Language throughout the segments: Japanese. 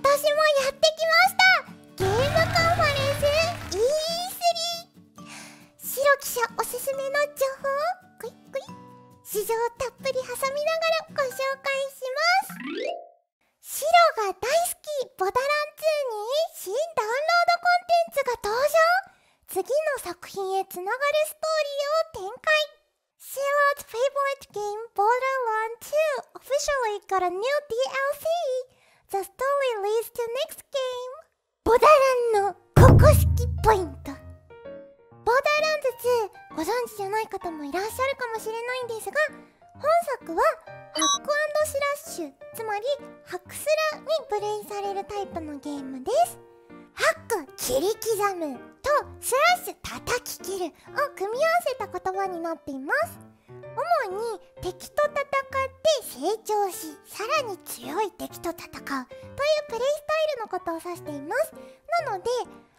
私もやってきました。ゲームカンファレンス E3。 白記者おすすめの情報をクイックイ市場たっぷり挟みながらご紹介します。白が大好きボダラン2に新ダウンロードコンテンツが登場。次の作品へつながるストーリーを展開。Shiro's favorite game Borderlands 2 officially got a new DLC. The story leads to next game. ボダランのココ好きポイント。ボーダーランズ2ご存知じゃない方もいらっしゃるかもしれないんですが、本作はハック&スラッシュ、つまりハクスラにプレイされるタイプのゲームです。ハック切り刻むとスラッシュ叩き切るを組み合わせた言葉になっています。主に敵と戦って成長し、さらに強い敵と戦うというプレイスタイルのことを指しています。なので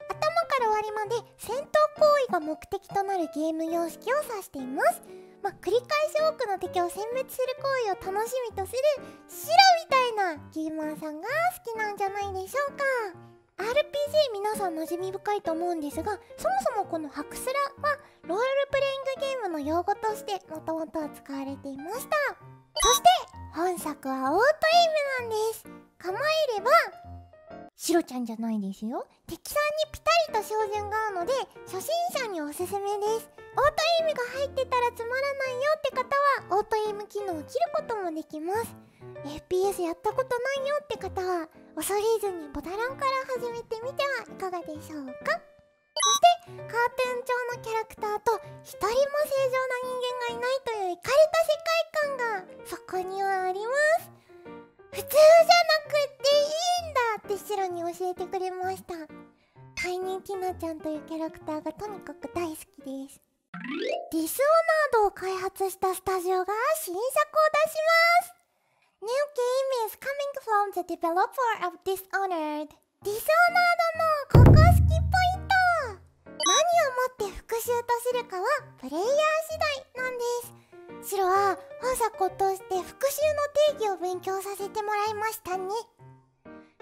頭から終わりまで戦闘行為が目的となるゲーム様式を指しています。繰り返し多くの敵を殲滅する行為を楽しみとする白みたいなゲーマーさんが好きなんじゃないでしょうか。 RPG 皆さん馴染み深いと思うんですが、そもそもこのハクスラはロールプレイングゲームの用語としてもともとは使われていました。そして本作はオートエイムなんです。構えれば白ちゃんじゃないですよ。敵さんにピタリと照準が合うので初心者におすすめです。オートエイムが入ってたらつまらないよって方はオートエイム機能を切ることもできます。 FPS やったことないよって方は恐れずにボダランから始めてみてはいかがでしょうか。そしてカートゥーン調のキャラクターと一人も正常な人間がいないというイカれた世界観がそこにはあります。普通じゃなくていいんだって白に教えてくれました。タイニーティナちゃんというキャラクターがとにかく大好きです。ディスオナードを開発したスタジオが新作を出します。New game is coming from the developer of Dishonored。 ディスオナードのココ好きポイント。何をもって復讐とするかはプレイヤー次第なんです。白は本作を通して復讐の定義を勉強させてもらいましたね。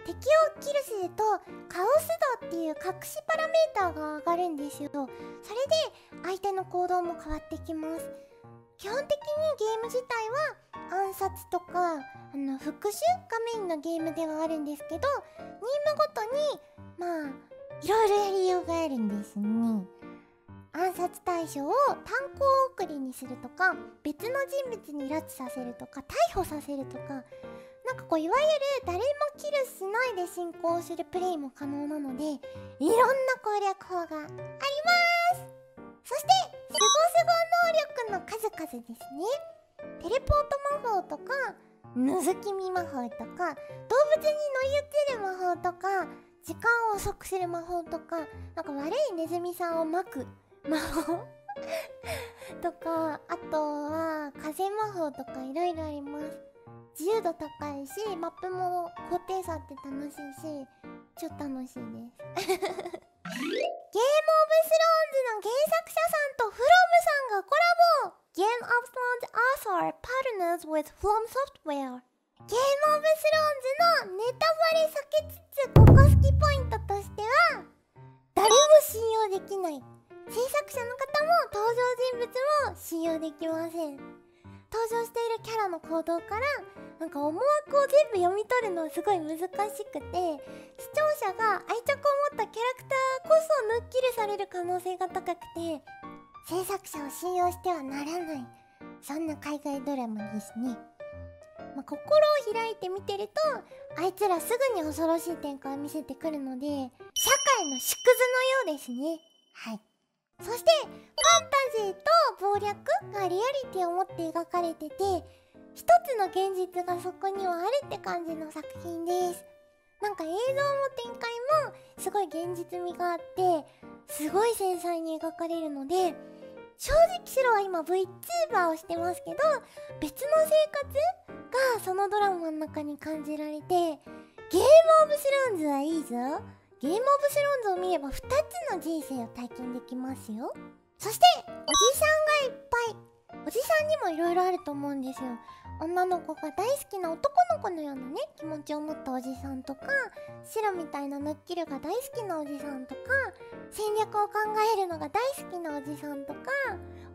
敵をキルするとカオス度っていう隠しパラメーターが上がるんですよ。それで相手の行動も変わってきます。基本的にゲーム自体は暗殺とか復讐がメインのゲームではあるんですけど、任務ごとにいろいろやりようがあるんですね。暗殺対象を炭鉱送りにするとか、別の人物に拉致させるとか、逮捕させるとか、いわゆる誰もキルしないで進行するプレイも可能なので、いろんな攻略法があります。そしてスゴスゴ能力の数々ですね。テレポート魔法とか覗き見魔法とか、動物に乗り移る魔法とか、時間を遅くする魔法とか、悪いネズミさんを巻く魔法とか、あとは風魔法とかいろいろあります。自由度高いし、マップも高低差って楽しいし、超楽しいです。ゲームオブスローンズの原作者さんとフロムさんがコラボ。 Game of Thrones author partners with From Software。 ゲームオブスローンズのネタバレ避けつつココ好きポイントとしては、誰も信用できない。制作者の方も登場人物も信用できません。登場しているキャラの行動から思惑を全部読み取るのはすごい難しくて、視聴者が愛着を持ったキャラクターこそヌッキリされる可能性が高くて、制作者を信用してはならない、そんな海外ドラマですね。心を開いて見てるとあいつらすぐに恐ろしい展開を見せてくるので、社会の縮図のようですね。はい。そしてファンタジーと謀略がリアリティを持って描かれてて、一つの現実がそこにはあるって感じの作品です。映像も展開もすごい現実味があって、すごい繊細に描かれるので、正直白は今 VTuber をしてますけど、別の生活がそのドラマの中に感じられて、ゲームオブスローンズはいいぞ。ゲームオブスローンズを見れば2つの人生を体験できますよ。そしておじさんがいっぱい。おじさんにもいろいろあると思うんですよ。女の子が大好きな男の子のようなね気持ちを持ったおじさんとか、白みたいなヌッキルが大好きなおじさんとか、戦略を考えるのが大好きなおじさんとか、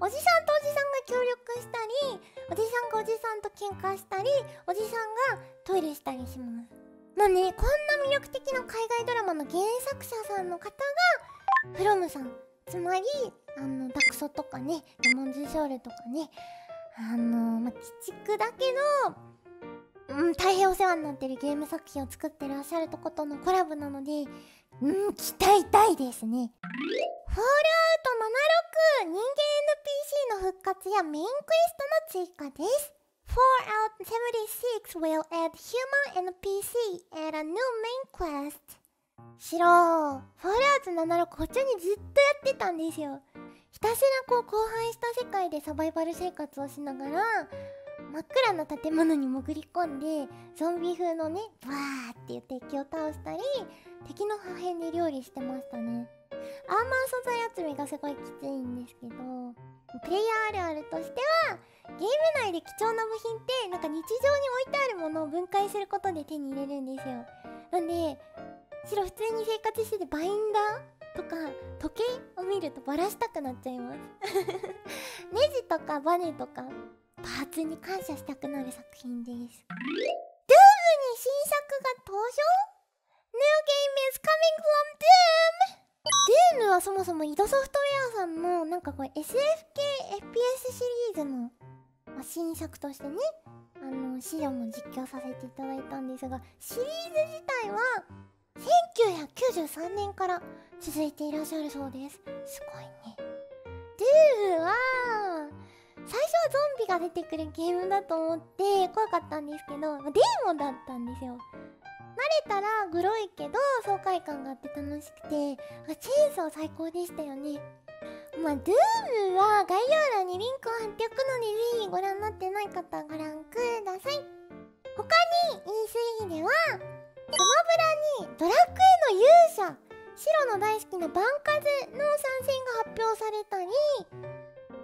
おじさんとおじさんが協力したり、おじさんがおじさんと喧嘩したり、おじさんがトイレしたりします。まあね、こんな魅力的な海外ドラマの原作者さんの方がフロムさん、つまりダクソとかね、レモンズショールとかね、鬼畜だけど大変お世話になってるゲーム作品を作ってらっしゃるとことのコラボなので、期待大ですね。フォールアウト76、人間 NPC の復活やメインクエストの追加です。Fallout 76 will add human NPC and a new main quest。 白、フォールアウト76こっちにずっとやってたんですよ。ひたすらこう荒廃した世界でサバイバル生活をしながら、真っ暗な建物に潜り込んでゾンビ風のねバーっていう敵を倒したり、敵の破片で料理してましたね。アーマー素材集めがすごいきついんですけど、プレイヤーあるあるとしては、ゲーム内で貴重な部品ってなんか日常に置いてあるものを分解することで手に入れるんですよ。なんで白普通に生活しててバインダーとか時計を見るとバラしたくなっちゃいますネジとかバネとかパーツに感謝したくなる作品です。ドゥームに新作が登場？ New game is coming from Doom！ ドゥームはそもそもイドソフトウェアさんのなんかこれ SF 系 FPS シリーズの、新作としてね、資料も実況させていただいたんですが、シリーズ自体は1993年から続いていらっしゃるそうです。すごいね。ドゥームは最初はゾンビが出てくるゲームだと思って怖かったんですけど、デーモだったんですよ。慣れたらグロいけど爽快感があって楽しくて、チェーンソー最高でしたよね。ドゥームは概要欄にリンクを貼っておくので、ぜひご覧になってない方はご覧ください。他に E3 ではスマブラにドラクエの勇者、白の大好きなバンカズの参戦が発表されたり、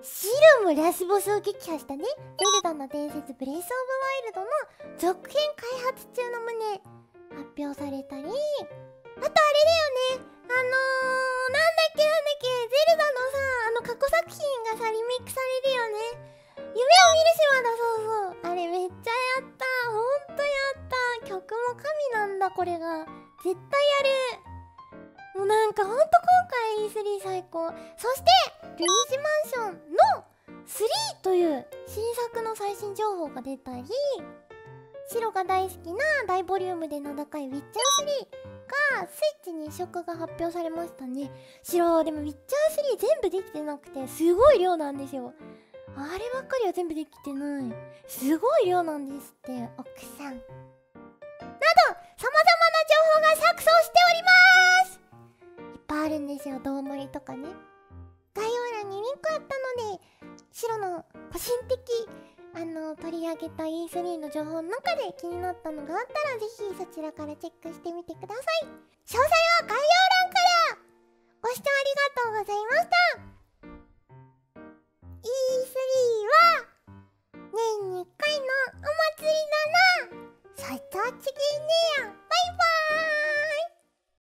白もラスボスを撃破したね、ゼルダの伝説ブレイスオブワイルドの続編開発中の旨発表されたり、あとあれだよね、ゼルダのさ、過去作品がさリメイクされるよね。夢を見る島だ、そうそう、あれめっちゃやった、ほんとやった。曲も神なんだ、これが絶対やる。もうなんかほんと今回 E3 最高。そしてルイージマンションの3という新作の最新情報が出たり、白が大好きな大ボリュームで名高いウィッチャー3がスイッチに移植が発表されましたね。白でもウィッチャー3全部できてなくてすごい量なんですよ。あればっかりは全部できてない。すごい量なんですって、奥さん。など、様々な情報が錯綜しております。いっぱいあるんですよ、胴盛りとかね。概要欄にリンクあったので、白の個人的取り上げた E3 の情報の中で気になったのがあったら、ぜひそちらからチェックしてみてください。詳細は概要欄から。ご視聴ありがとうございました。E3 は年に1回のお祭りだな。そいつはちげえねや。バイバイ。